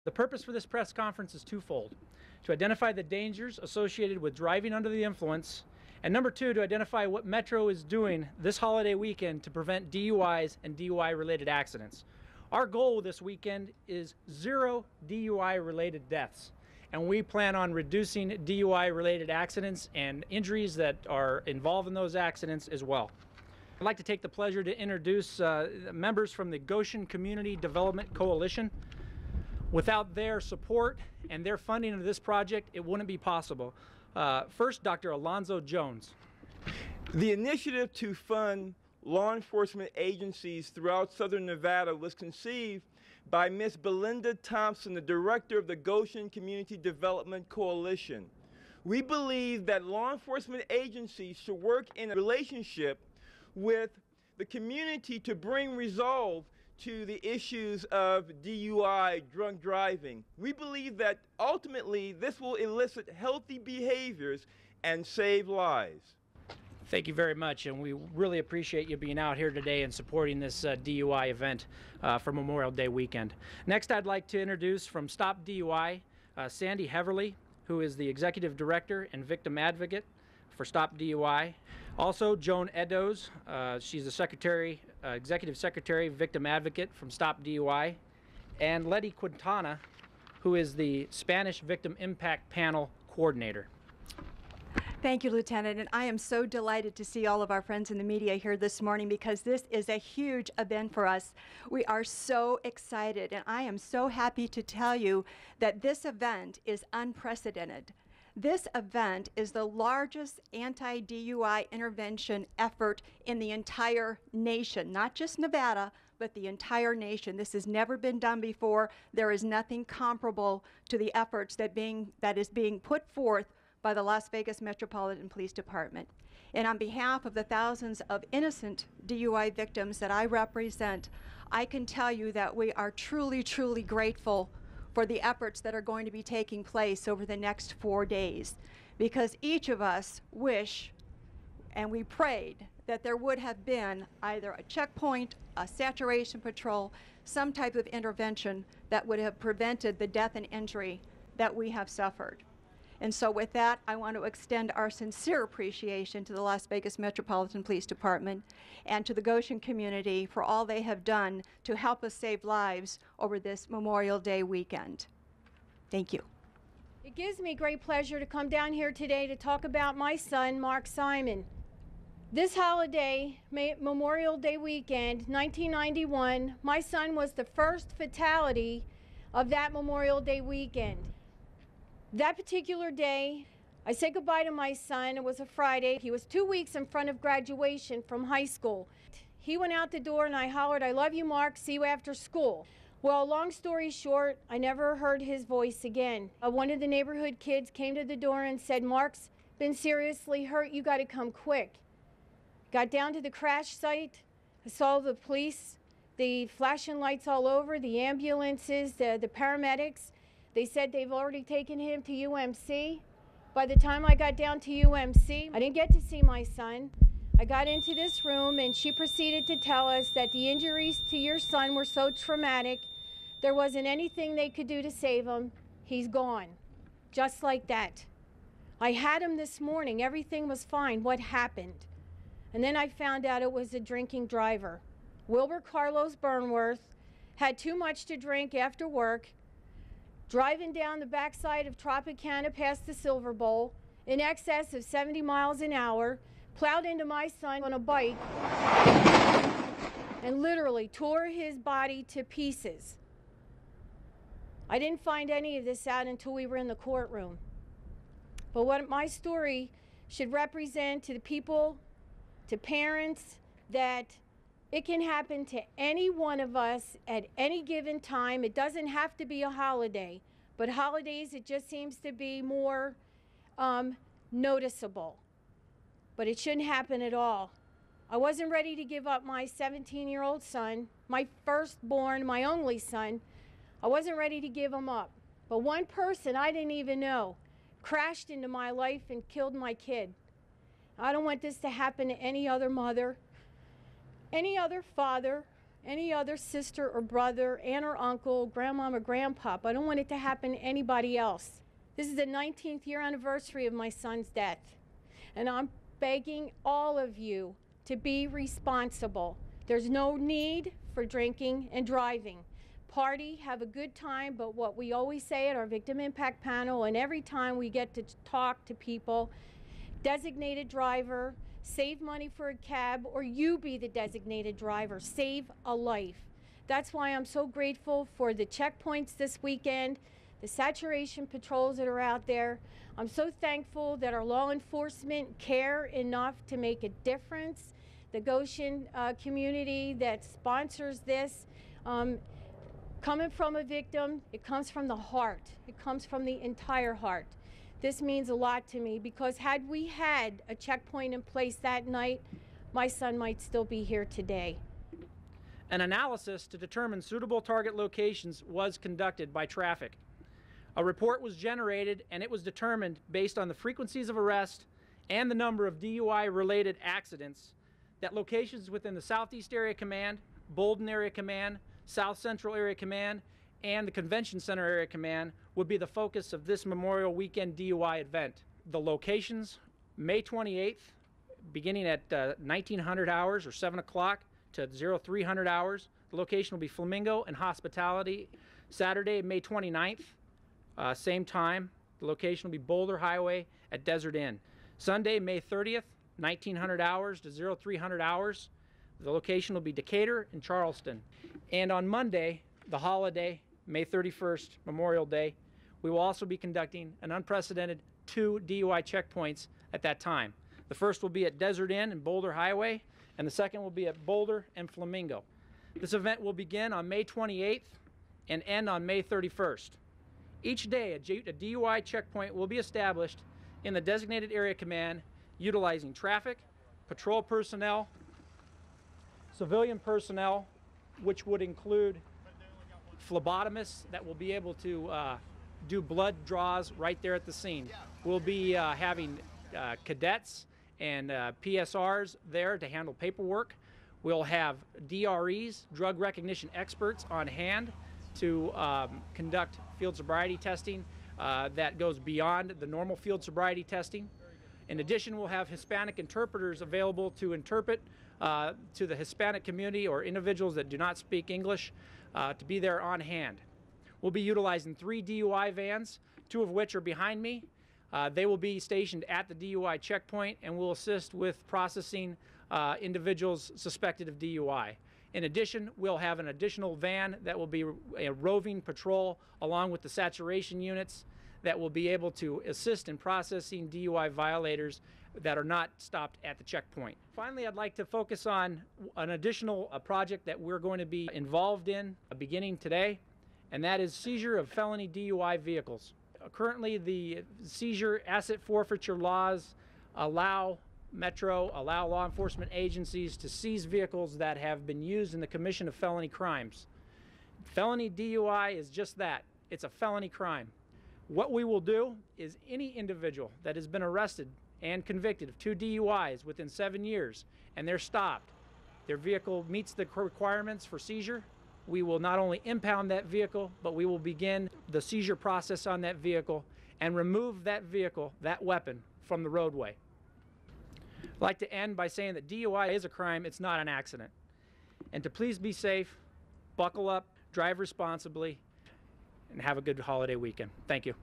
The purpose for this press conference is twofold: to identify the dangers associated with driving under the influence, and number two, to identify what Metro is doing this holiday weekend to prevent DUIs and DUI-related accidents. Our goal this weekend is 0 DUI-related deaths, and we plan on reducing DUI-related accidents and injuries that are involved in those accidents as well. I'd like to take the pleasure to introduce members from the Goshen Community Development Coalition. Without their support and their funding of this project, it wouldn't be possible. First, Dr. Alonzo Jones. The initiative to fund law enforcement agencies throughout Southern Nevada was conceived by Ms. Belinda Thompson, the director of the Goshen Community Development Coalition. We believe that law enforcement agencies should work in a relationship with the community to bring resolve to the issues of DUI, drunk driving. We believe that ultimately this will elicit healthy behaviors and save lives. Thank you very much, and we really appreciate you being out here today and supporting this DUI event for Memorial Day weekend. Next, I'd like to introduce from Stop DUI, Sandy Heverly, who is the Executive Director and Victim Advocate for Stop DUI. Also, Joan Eddowes, she's the Secretary, Executive Secretary, Victim Advocate from Stop DUI, and Letty Quintana, who is the Spanish Victim Impact Panel Coordinator. Thank you, Lieutenant, and I am so delighted to see all of our friends in the media here this morning because this is a huge event for us. We are so excited, and I am so happy to tell you that this event is unprecedented. This event is the largest anti-DUI intervention effort in the entire nation, not just Nevada, but the entire nation. This has never been done before. There is nothing comparable to the efforts that is being put forth by the Las Vegas Metropolitan Police Department. And on behalf of the thousands of innocent DUI victims that I represent, I can tell you that we are truly, truly grateful for the efforts that are going to be taking place over the next 4 days, because each of us wish and we prayed that there would have been either a checkpoint, a saturation patrol, some type of intervention that would have prevented the death and injury that we have suffered. And so with that, I want to extend our sincere appreciation to the Las Vegas Metropolitan Police Department and to the Goshen community for all they have done to help us save lives over this Memorial Day weekend. Thank you. It gives me great pleasure to come down here today to talk about my son, Mark Simon. This holiday, Memorial Day weekend, 1991, my son was the first fatality of that Memorial Day weekend. That particular day, I said goodbye to my son. It was a Friday. He was 2 weeks in front of graduation from high school. He went out the door and I hollered, "I love you, Mark. See you after school." Well, long story short, I never heard his voice again. One of the neighborhood kids came to the door and said, "Mark's been seriously hurt. You got to come quick." Got down to the crash site. I saw the police, the flashing lights all over, the ambulances, the paramedics. They said they've already taken him to UMC. By the time I got down to UMC, I didn't get to see my son. I got into this room and she proceeded to tell us that the injuries to your son were so traumatic, there wasn't anything they could do to save him. He's gone. Just like that. I had him this morning. Everything was fine. What happened? And then I found out it was a drinking driver. Wilbur Carlos Burnworth had too much to drink after work, driving down the backside of Tropicana past the Silver Bowl in excess of 70 miles an hour, plowed into my son on a bike and literally tore his body to pieces. I didn't find any of this out until we were in the courtroom. But what my story should represent to the people, to parents, that it can happen to any one of us at any given time. It doesn't have to be a holiday, but holidays, it just seems to be more noticeable. But it shouldn't happen at all. I wasn't ready to give up my 17-year-old son, my firstborn, my only son. I wasn't ready to give him up. But one person I didn't even know crashed into my life and killed my kid. I don't want this to happen to any other mother, any other father, any other sister or brother, aunt or uncle, grandmom or grandpop. I don't want it to happen to anybody else. This is the 19th year anniversary of my son's death, and I'm begging all of you to be responsible. There's no need for drinking and driving. Party, have a good time, but what we always say at our victim impact panel, and every time we get to talk to people, designated driver, save money for a cab, or you be the designated driver, save a life. That's why I'm so grateful for the checkpoints this weekend, the saturation patrols that are out there. I'm so thankful that our law enforcement care enough to make a difference. The Goshen community that sponsors this, coming from a victim, it comes from the heart. It comes from the entire heart. This means a lot to me, because had we had a checkpoint in place that night, my son might still be here today. An analysis to determine suitable target locations was conducted by Traffic. A report was generated, and it was determined based on the frequencies of arrest and the number of DUI-related accidents that locations within the Southeast Area Command, Bolden Area Command, South Central Area Command, and the Convention Center Area Command would be the focus of this Memorial Weekend DUI event. The locations, May 28th, beginning at 1900 hours or 7 o'clock to 0300 hours. The location will be Flamingo and Hospitality. Saturday, May 29th, same time. The location will be Boulder Highway at Desert Inn. Sunday, May 30th, 1900 hours to 0300 hours. The location will be Decatur and Charleston. And on Monday, the holiday, May 31st, Memorial Day, we will also be conducting an unprecedented 2 DUI checkpoints at that time. The first will be at Desert Inn and Boulder Highway, and the second will be at Boulder and Flamingo. This event will begin on May 28th and end on May 31st. Each day, a DUI checkpoint will be established in the designated area command utilizing traffic, patrol personnel, civilian personnel, which would include phlebotomists that will be able to do blood draws right there at the scene. We'll be having cadets and PSRs there to handle paperwork. We'll have DREs, drug recognition experts, on hand to conduct field sobriety testing that goes beyond the normal field sobriety testing. In addition, we'll have Hispanic interpreters available to interpret to the Hispanic community or individuals that do not speak English to be there on hand. We'll be utilizing 3 DUI vans, 2 of which are behind me. They will be stationed at the DUI checkpoint and will assist with processing individuals suspected of DUI. In addition, we'll have an additional van that will be a roving patrol along with the saturation units that will be able to assist in processing DUI violators that are not stopped at the checkpoint. Finally, I'd like to focus on an additional project that we're going to be involved in beginning today, and that is seizure of felony DUI vehicles. Currently, the seizure asset forfeiture laws allow law enforcement agencies to seize vehicles that have been used in the commission of felony crimes. Felony DUI is just that. It's a felony crime. What we will do is any individual that has been arrested and convicted of 2 DUIs within 7 years and they're stopped, their vehicle meets the requirements for seizure, we will not only impound that vehicle, but we will begin the seizure process on that vehicle and remove that vehicle, that weapon, from the roadway. I'd like to end by saying that DUI is a crime, it's not an accident. And to please be safe, buckle up, drive responsibly, and have a good holiday weekend. Thank you.